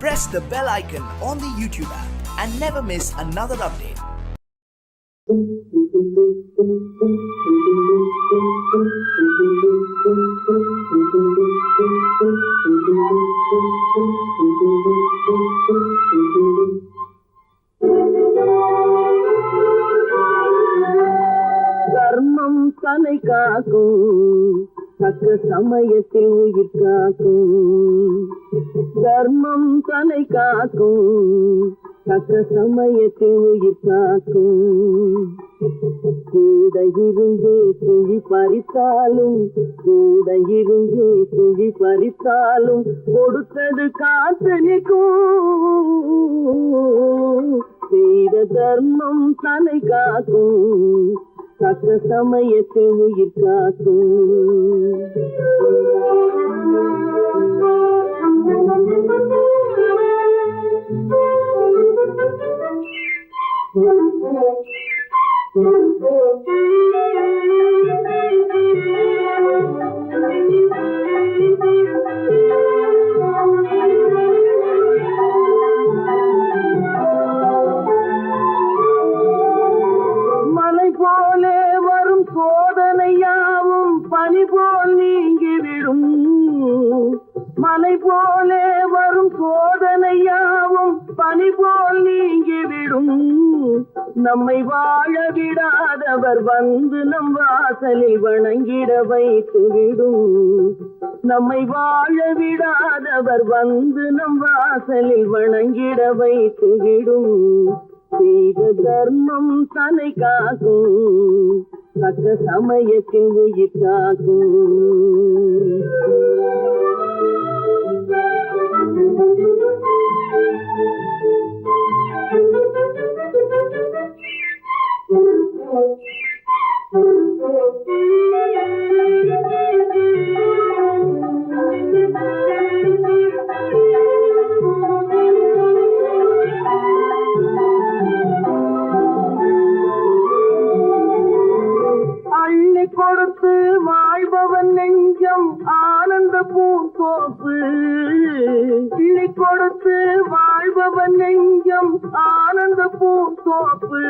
Press the bell icon on the YouTube app and never miss another update. தர்மம் தன்னை காக்கும், தக்க சமயத்தில் உயிர் காக்கும். தர்மம் தன்னை காக்கும், தக்க சமயத்தில் உயிர் காக்கும். கூட இருந்து குழி பறித்தாலும், கூட இருந்து குழி பறித்தாலும் கொடுத்தது காத்து நிற்கும். செய்த தர்மம் தன்னை காக்கும், தக்க சமயத்தில் உயிர் காக்கும். மலை போலே வரும் சோதனையாவும் பனி போல் நீங்கிவிடும். மலை போலே வரும் சோதனையாவும் பனி போல் நீங்கிவிடும். நம்மை வாழ விடாதவர் வந்து நம் வாசலில் வணங்கிட வைத்துவிடும். நம்மை வாழ விடாதவர் வந்து நம் வாசலில் வணங்கிட வைத்துவிடும். செய்த தர்மம் தன்னை காக்கும், தக்க சமயத்தில் உயிர் காக்கும். அள்ளி கொடுத்து வாழ்பவன் நெஞ்சம் ஆனந்த பூந்தோப்பு. அள்ளி கொடுத்து வாழ்பவன் நெஞ்சம் ஆனந்த பூந்தோப்பு.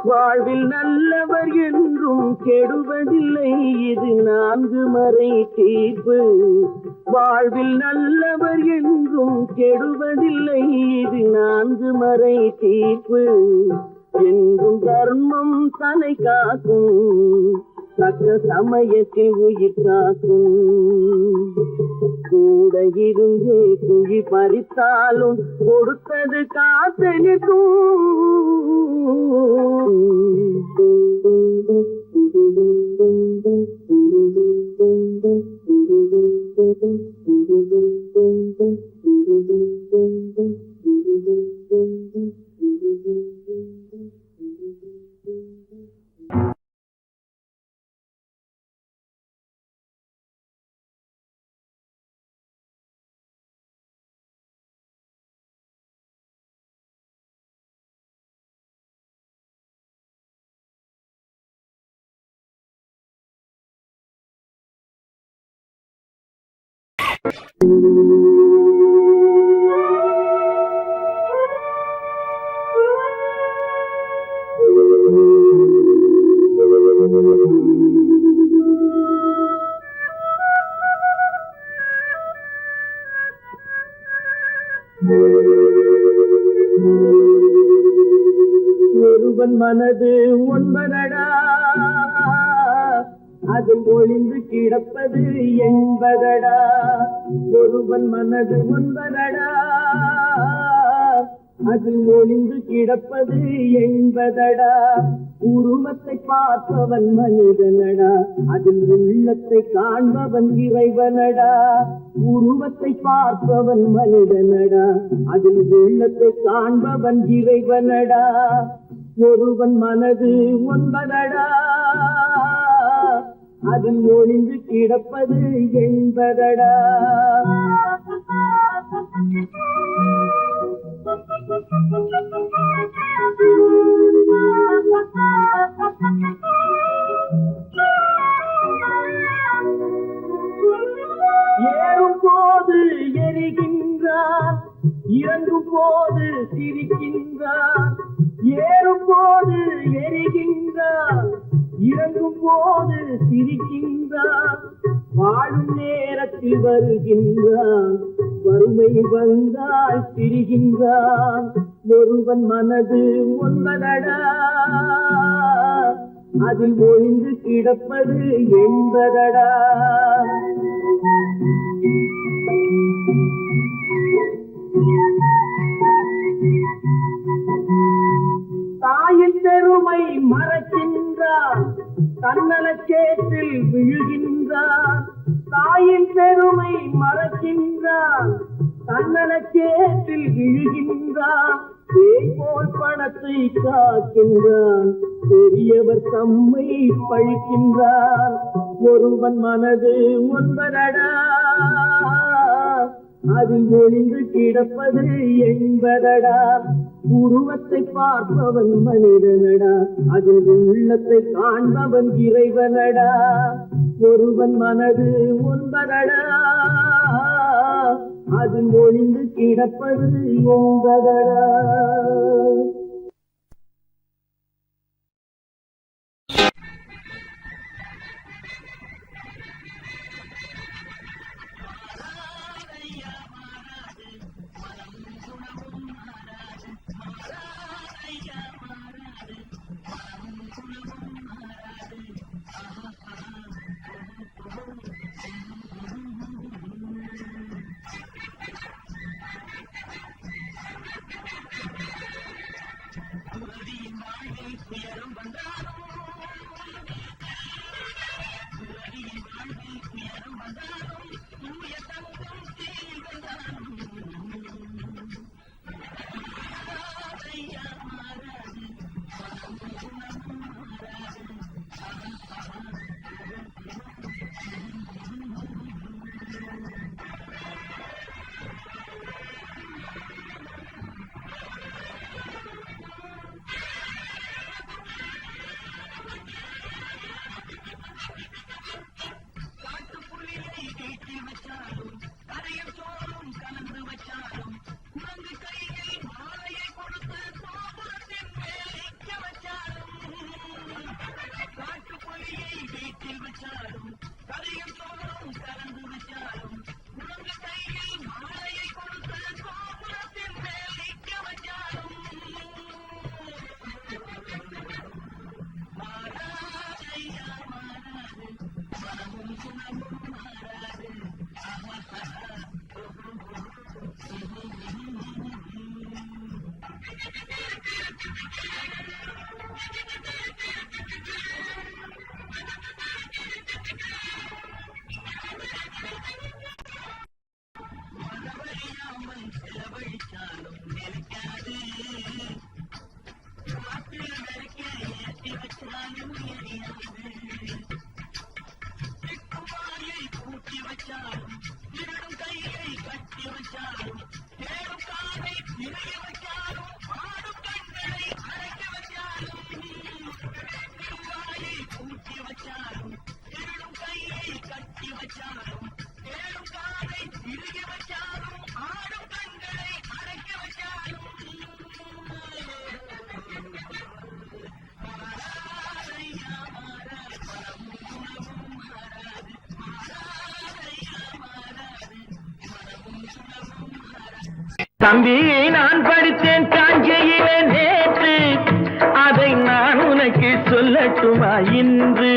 வாழ்வில் நல்லவர் என்றும் கெடுவதில்லை, இது 4 மறை தீர்ப்பு. வாழ்வில் நல்லவர் என்றும் கெடுவதில்லை, இது 4 மறை தீர்ப்பு. என்றும் தர்மம் தன்னை காக்கும், தக்க சமயத்தில் உயிர் காக்கும். கூட இருந்து குழி பறித்தாலும் கொடுத்தது காத்து நிற்கும். ஒருவன் மனது ஒன்பதடா, அதில் ஒளிந்து கிடப்பது என்பதடா. ஒருவன் மனது ஒன்பதடா, அதில் ஒளிந்து கிடப்பது என்பதடா. உருவத்தை பார்ப்பவன் மனிதனடா, அதில் உள்ளத்தை காண்பவன் இறைவனடா. உருவத்தை பார்ப்பவன் மனிதனடா, அதில் உள்ளத்தை காண்பவன் இறைவனடா. ஒருவன் மனது ஒன்பதடா, அதில் ஒளிந்து கிடப்பது என்பதடா. ஏறும் போது எரிகின்றான், இறங்கும் போது சிரிக்கின்றான், ஏறும் போது எரிகின்றான். இறங்கும் போது சிரிக்கின்றான், வாழும் நேரத்தில் வருகின்றான். வறுமை வந்தால் திரிகின்றான். ஒருவன் மனது ஒன்பதடா, அதில் ஒளிந்து கிடப்பது என்பதடா. தாயின் பெருமை மறக்கின்றான், தன்னலச்சேற்றில் விழுகின்றான். தாயின் பெருமை மறக்கின்றான், தன்னலச்சேற்றில் விழுகின்றான். பேய்போல் பணத்தை காக்கின்றான், பெரியவர் தம்மை பழிக்கின்றான். ஒருவன் மனது ஒன்பதடா, அதில் ஒளிந்து கிடப்பது என்பதடா. உருவத்தை பார்ப்பவன் மனிதனடா, அதில் உள்ளத்தை காண்பவன் இறைவனடா. ஒருவன் மனது ஒன்பதடா, அதில் ஒளிந்து கிடப்பது என்பதடா. தம்பி, நான் படித்தேன் காஞ்சியிலே நேற்று, அதை நான் உனக்கு சொல்லட்டுமா இன்று?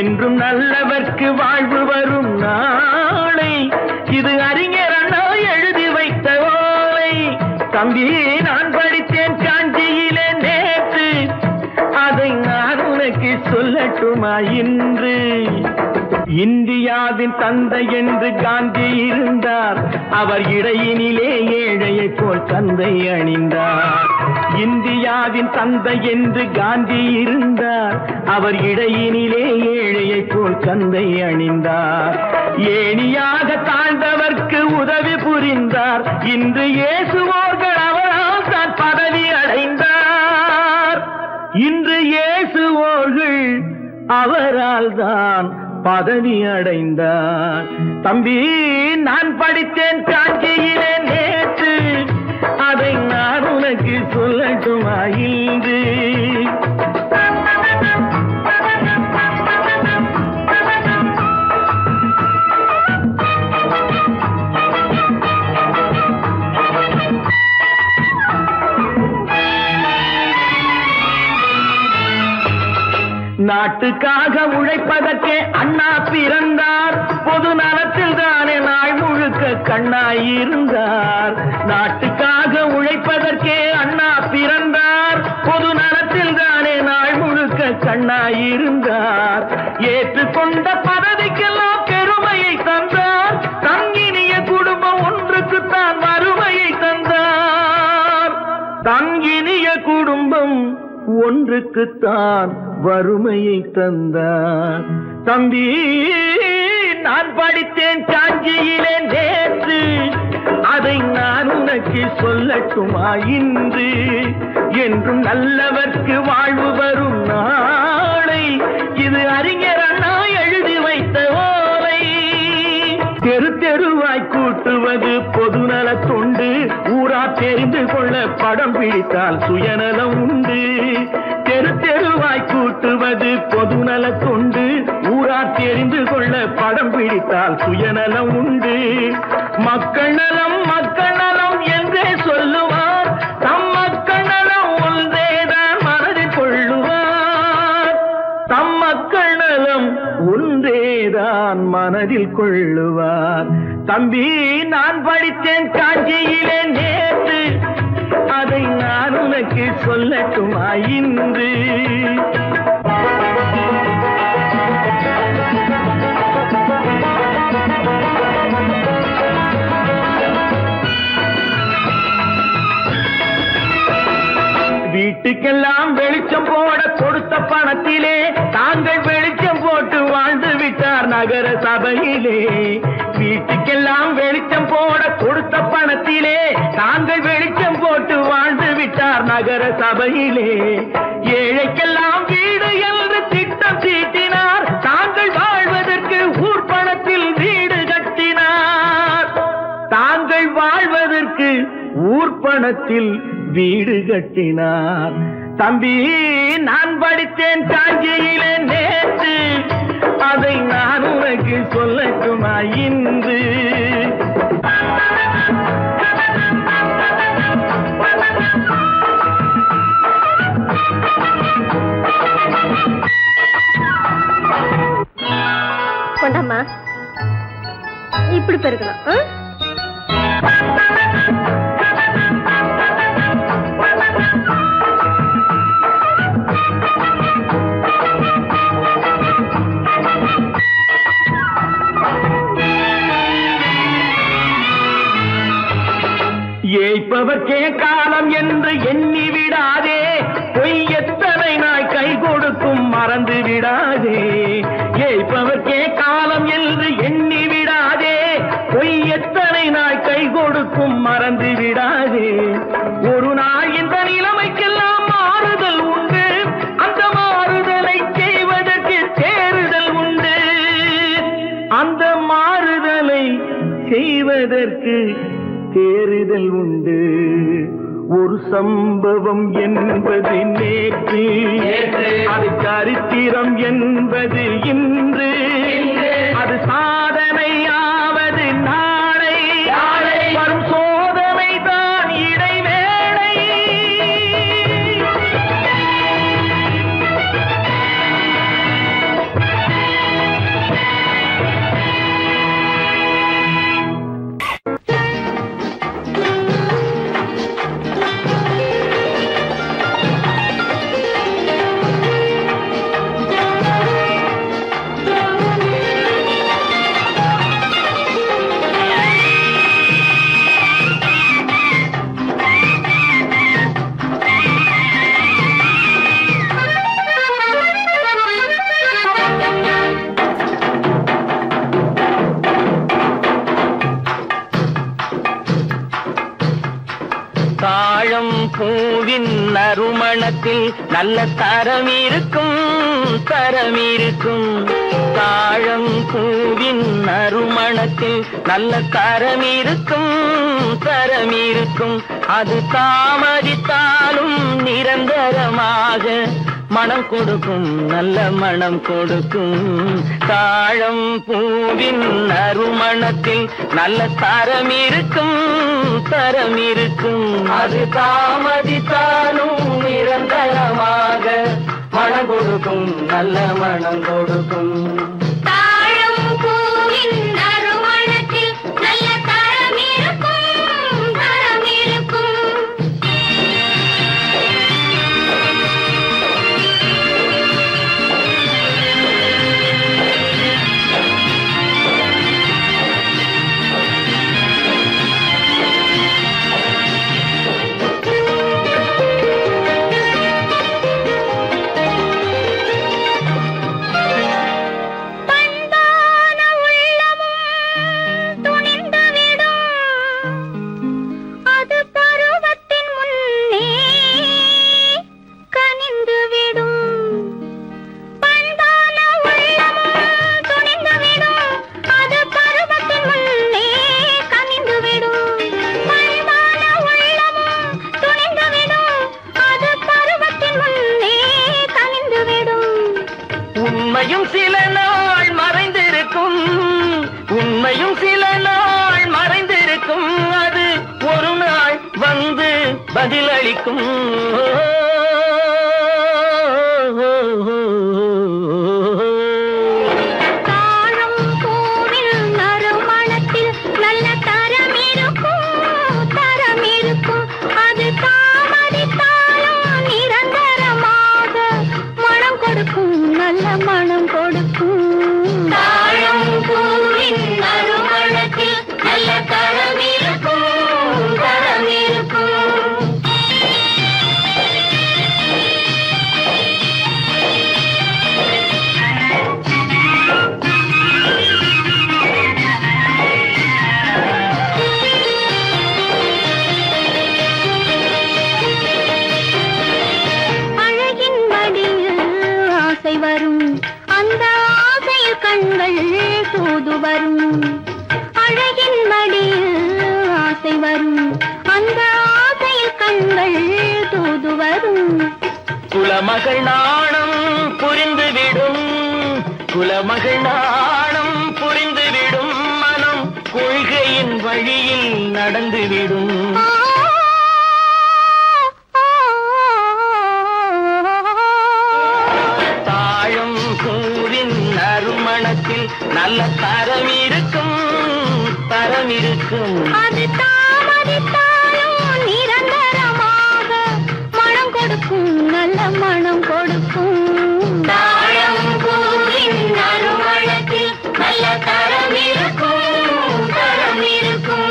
என்றும் நல்லவர்க்கு வாழ்வு வரும் நாளை, இது அறிஞர் அண்ணா எழுதி வைத்த ஓலை. தம்பி, நான் படித்தேன் காஞ்சியிலே நேற்று, அதை நான் உனக்கு சொல்லட்டுமா இன்று? இந்தியாவின் தந்தை என்று காந்தி இருந்தார், அவர் இடையினிலே ஏழையை போல் தந்தை அணிந்தார். இந்தியாவின் தந்தை என்று காந்தி இருந்தார், அவர் இடையினிலே ஏழையை போல் தந்தை அணிந்தார். ஏணியாக தாழ்ந்தவர்க்கு உதவி புரிந்தார், இன்று இயேசுவோர்கள் அவரால் தான் பதவி அடைந்தார். இன்று இயேசுவோர்கள் அவரால் தான் பதவி அடைந்தார். தம்பி, நான் படித்தேன் காஞ்சியிலே நேற்று. நாட்டுக்காக உழைப்பதற்கே அண்ணா பிறந்தார், பொது நலத்தில் தானே நாள் முழுக்க கண்ணாயிருந்தார். நாட்டுக்காக உழைப்பதற்கே அண்ணா பிறந்தார், பொது நலத்தில் தானே நாள் முழுக்க கண்ணாயிருந்தார். ஏற்றுக்கொண்ட பதவிக்கெல்லாம் பெருமையை தந்தார், தங்கினிய குடும்பம் ஒன்றுக்குத்தான் வறுமையை தந்தார். தங்கினிய குடும்பம் ஒன்றுக்குத்தான் வறுமையை தந்தார். தம்பி, நான் படித்தேன் காஞ்சியிலே நேற்று, அதை நான் உனக்கு சொல்லட்டுமா இன்று? என்றும் நல்லவர்க்கு வாழ்வு வரும் நாளை, இது அறிஞர் அண்ணா எழுதி வைத்த ஓலை. தெரு தெருவாய் கூட்டுவது பொதுநல தொண்டு, ஊரா தெரிந்து கொள்ள படம் பிடித்தால் சுயநலம் உண்டு. தெரு தெருவாய் கூட்டுவது பொதுநல தொண்டு, ஊரா தெரிந்து கொள்ள படம் பிடித்தால் சுயநலம் உண்டு. மக்கள் நலம் மக்கள் நலம் என்றே சொல்லுவார், தம் மக்கள் நலம் ஒன்றேதான் மனதில் கொள்ளுவார். தம் மக்கள் நலம் ஒன்றேதான் மனதில் கொள்ளுவார். தம்பி, நான் படித்தேன் காஞ்சியிலே நேற்று, அதை நான் உனக்கு சொல்லட்டுமா இன்று? வீட்டுக்கெல்லாம் வெளிச்சம் போட கொடுத்த பணத்திலே தாங்கள் வெளிச்சம் போட்டு வாழ்ந்து விட்டார் நகர சபையிலே. வீட்டுக்கெல்லாம் வெளிச்சம் போட கொடுத்த பணத்திலே தாங்கள் வெளிச்சம் போட்டு வாழ்ந்து விட்டார் நகர சபையிலே. ஏழைக்கெல்லாம் வீடு என்று திட்டம் தீட்டினார், தாங்கள் வாழ்வதற்கு ஊர் பணத்தில் வீடு கட்டினார். தாங்கள் வாழ்வதற்கு ஊர் பணத்தில் வீடு கட்டினார். தம்பி, நான் படித்தேன் காஞ்சியிலே நேற்று, அதை நான் உனக்கு சொல்லட்டுமா இன்று? கொண்டாமா, இப்படி பெருக்கலாம். ஏய்ப்பவர்க்கே காலம் என்று எண்ணி விடாதே, பொய் எத்தனை நாய் கை கொடுக்கும் மறந்து விடாதே. ஏய்ப்பவர்க்கே காலம் என்று எண்ணி விடாதே, பொய் எத்தனை நாய் கை கொடுக்கும் மறந்து விடாதே. ஒரு நாள் இந்த நிலைமைக்கெல்லாம் மாறுதல் உண்டு, அந்த மாறுதலை செய்வதற்கு தேறுதல் உண்டு. அந்த மாறுதலை செய்வதற்கு தேறுதல் உண்டு. ஒரு சம்பவம் என்பது நேற்று, அது சரித்திரம் என்பது இன்று, அது சாதனையாவது நாளை, வரும் சோதனை தான் இடைவேளை. தாழம் பூவின் நறுமணத்தில் நல்ல தரம் இருக்கும், தரம் இருக்கும். தாழம் பூவின் நறுமணத்தில் நல்ல தரம் இருக்கும், தரம் இருக்கும். அது தாமதித்தாலும் நிரந்தரமாக மனம் கொடுக்கும், நல்ல மனம் கொடுக்கும். தாழம் பூவின் நறுமணத்தில் நல்ல தரம் இருக்கும், தரம் இருக்கும். அது தாமதித்தாலும் நிரந்தரமாக மனம் கொடுக்கும் நல்ல மனம் கொடுக்கும். தாழம் பூவின் நறுமணத்தில் நல்ல தரம் இருக்கும், தரம் இருக்கும். பண்பான உள்ளமும் துணிந்துவிடும், அது பருவத்தின் முன்னே கனிந்துவிடும். பண்பான உள்ளமும் துணிந்துவிடும், அது பருவத்தின் முன்னே கனிந்துவிடும். பண்பான உள்ளமும் துணிந்துவிடும், அது பருவத்தின் முன்னே கனிந்துவிடும். உண்மையும் சில நாள் மறைந்திருக்கும், உண்மையும் சில நாள் மறைந்திருக்கும், அது ஒரு நாள் வந்து பதிலளிக்கும். தாழம் பூவில் நறுமணத்தில் நல்ல தரம் இருக்கும், தரம் இருக்கும். அது தாமதித்தாலும் நிரந்தரமாக மனம் கொடுக்கும், நல்ல மனம் கொடுக்கும். தாழம் பூவின் நறுமணத்தில் நல்ல தரம் இருக்கும், தரம் இருக்கும். அழகின் மடியில் ஆசை வரும், அந்த ஆசையில் கண்கள் தூது வரும். அழகின் மடியில் ஆசை வரும், அந்த ஆசையில் கண்கள் தூது வரும். குலமகள் நாணம் புரிந்துவிடும், குலமகள் நாணம் புரிந்துவிடும், மனம் கொள்கையின் வழியில் நடந்துவிடும். தாழம் பூவின் நறுமணத்தில் நல்ல தரம் இருக்கும், தரம் இருக்கும். அது தாமதித்தாலும் நிரந்தரமாக மனம் கொடுக்கும், நல்ல மனம் கொடுக்கும். தாழம் பூவின் நறுமணத்தில் நல்ல தரம் இருக்கும், தரம் இருக்கும்.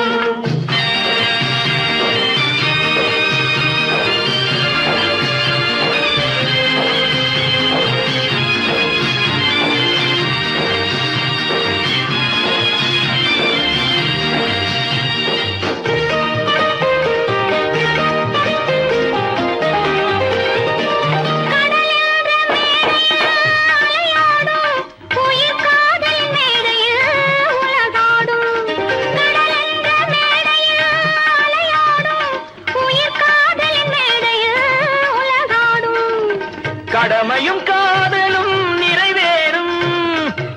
கடமையும் காதலும் நிறைவேறும்,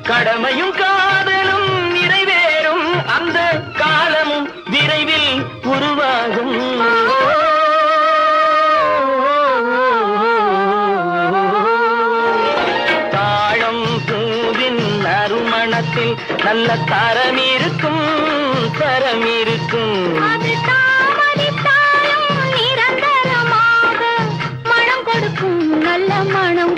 கடமையும் காதலும் நிறைவேறும், அந்த காலமும் விரைவில் உருவாகும். தாழம் பூவின் நறுமணத்தில் நல்ல தரம் இருக்கும், தரம் இருக்கும். அது தாமதித்தாலும் நிரந்தரமாக மனம் கொடுக்கும், நல்ல மனம்